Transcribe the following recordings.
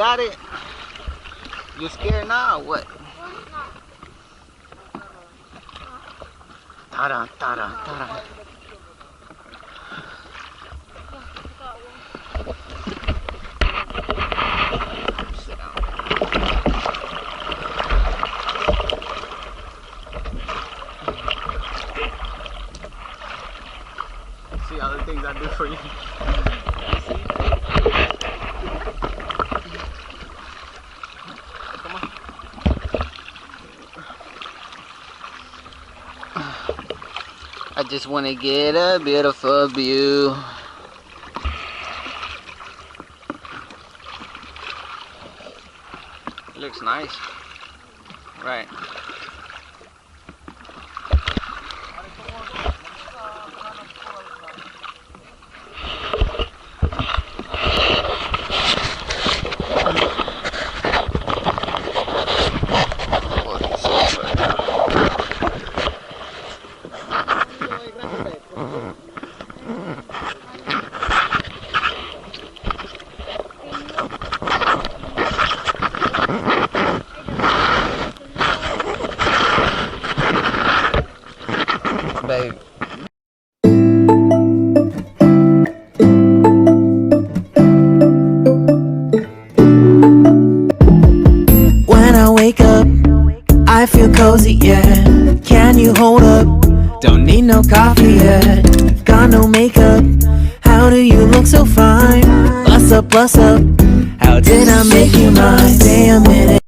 got it? You scared now or what? Ta-da, ta-da, ta-da. Sit down. See all the things I do for you. Come on. I just want to get a beautiful view. Looks nice. Right. Baby. When I wake up, I feel cozy, yeah. Can you hold up? Don't need no coffee yet. Got no makeup. How do you look so fine? Bust up, bust up. How did I make you mine? Stay a minute.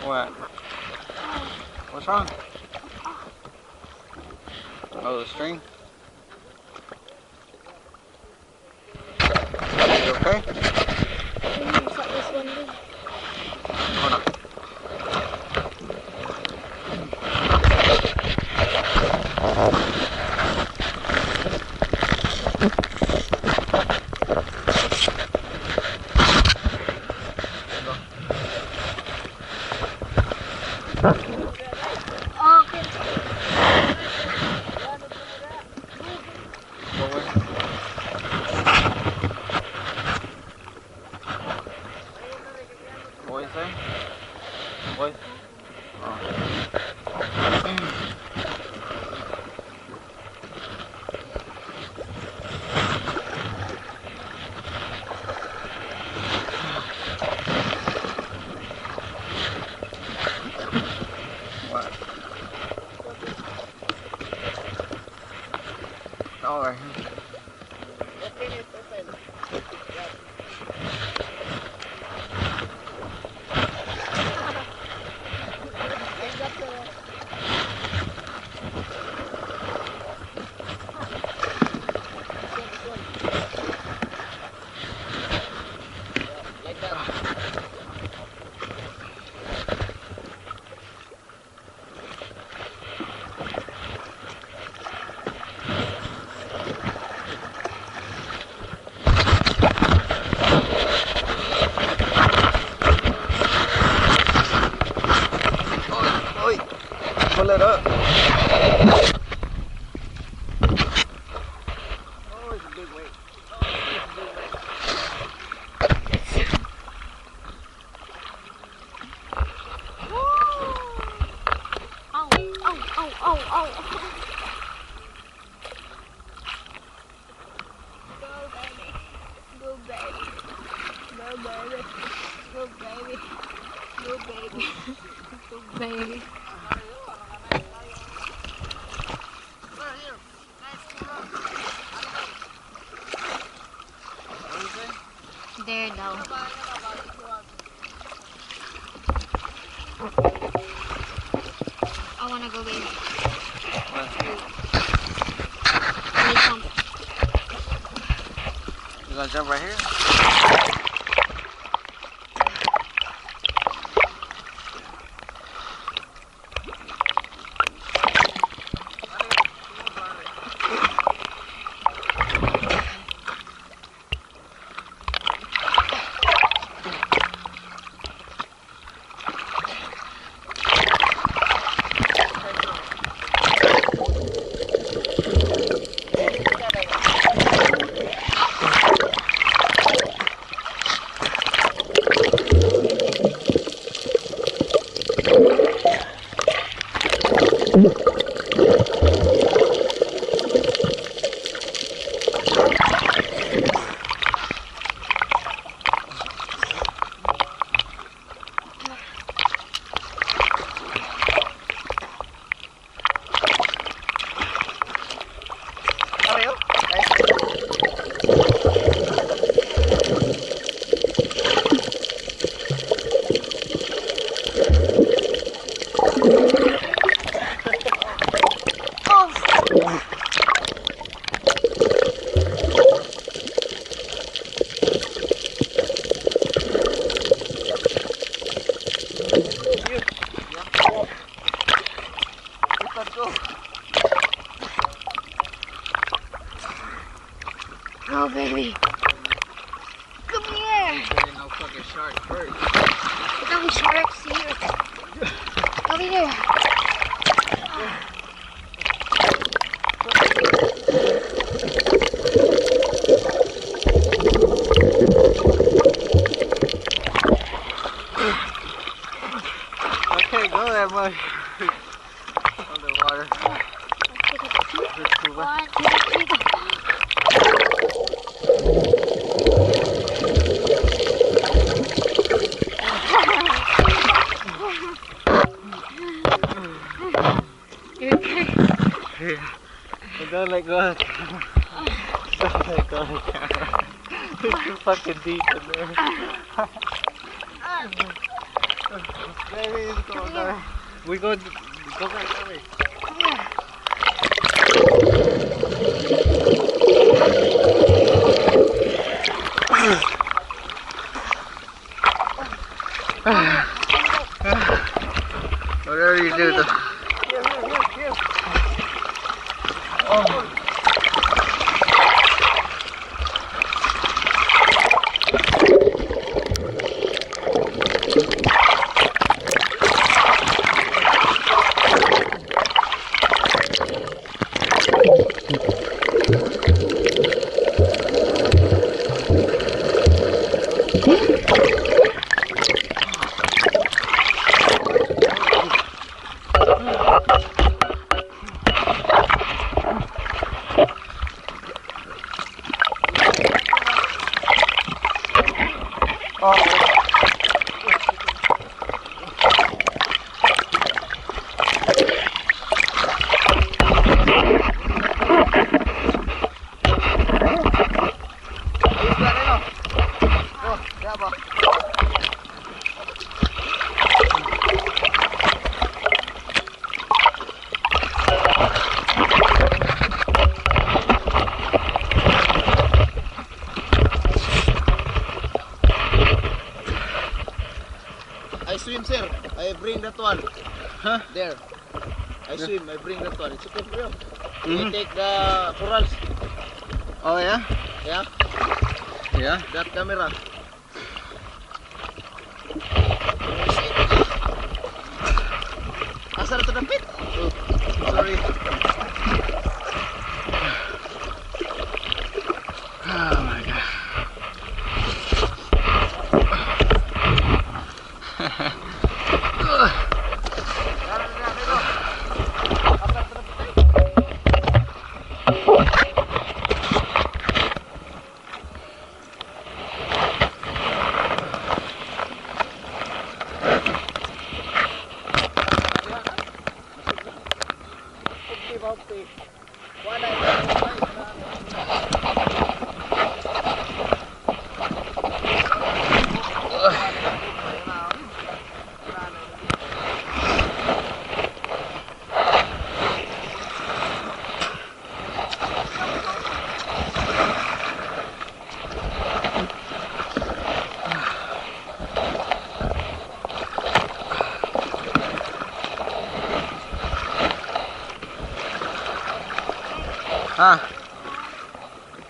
What? What's wrong? Oh, the string? You okay? Hold on. What is that? What? Oh. What? Oh, right here. Pull it up. Oh, it's a big weight. Baby. There, no. I wanna go get jump. You gonna jump right here? Oh, baby. Come here. No fucking shark first. No sharks here. Come here. I can't go that much underwater. One, two, three. You okay? Yeah. Don't let go of the camera. Don't let go of the camera. It's too fucking deep in there. Maybe it's going down. We go back that way. Come here. Whatever you do, though. Here. Oh. I swim, sir. I bring that one. Huh? There. I swim. I bring that one. It's okay for you. You take the corals. Oh yeah? Yeah. Yeah. That camera. Asal to the pit? Oh, sorry. Oh my god. Huh?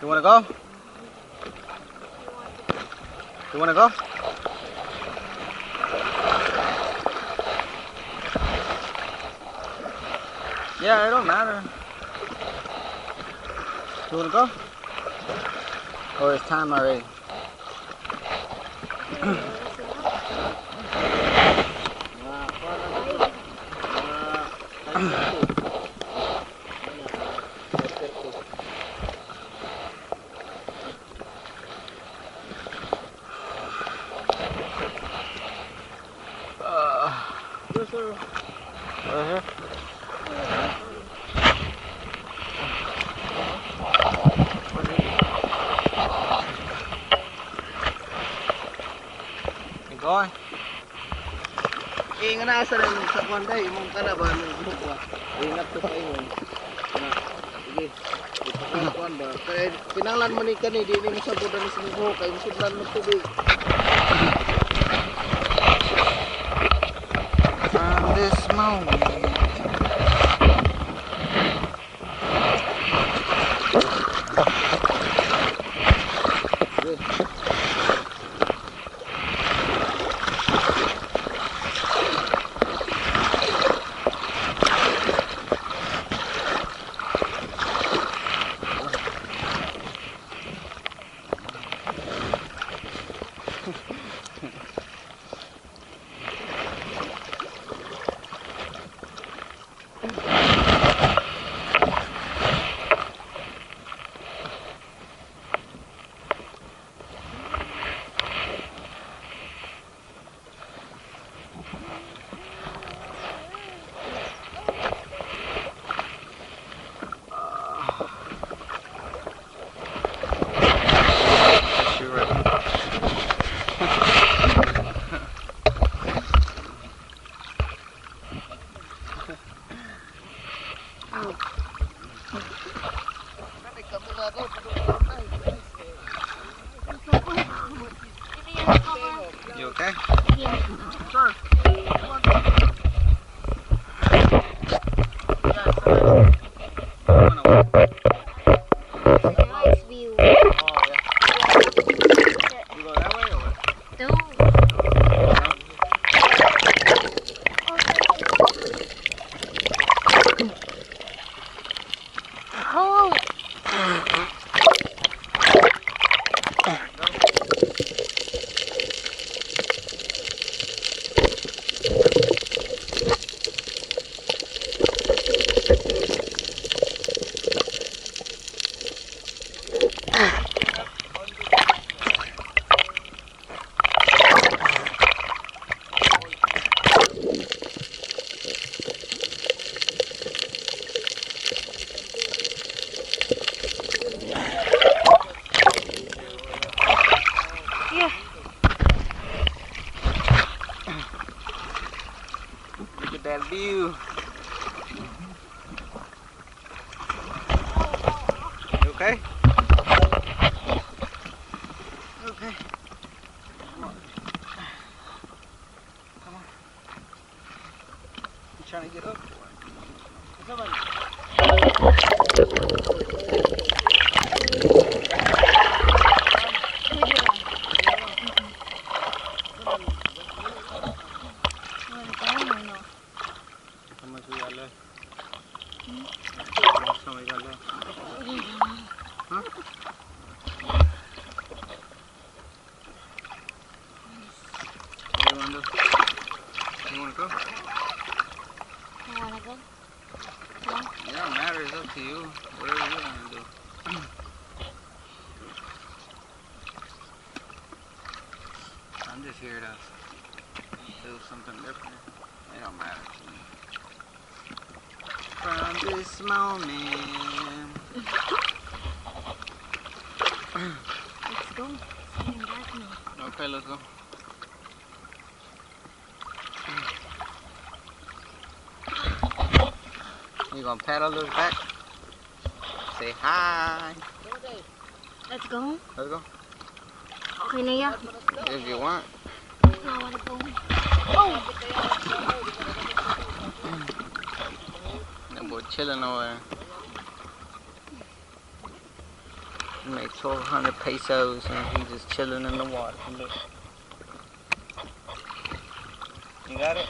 You wanna go? You wanna go? Yeah, it don't matter. You wanna go? Or it's time already? Yes, sir. Here. You going? Ingat na sa rin sa kwanday, mong kalaban ng buka. Ingat ko sa ingon. Sige. Ito ka kwan ba? Kaya pinanglan mo ni kani, di mo sabod na sa buho, kaya musudlan mo tubig. From this moment. You okay? Yeah. Sure. Nice view. Oh, yeah. You go that way or what? No. Oh. Yeah. Look at that view. You okay? Okay. Come on. Come on. You trying to get up? Come on. How much we got left? How much time we got left? Huh? What do you want to do? You want to go? I wanna go. It don't matter. It's up to you. Whatever you want to do. I'm just here to do something different. It don't matter to me. From this moment. Let's go. Sitting back now. Okay, let's go. You gonna paddle this back? Say hi. Let's go. Let's go. Okay na ya. If you want. I wanna go. Oh. That boy chilling over there. He made 1,200 pesos and he's just chilling in the water. Look. You got it?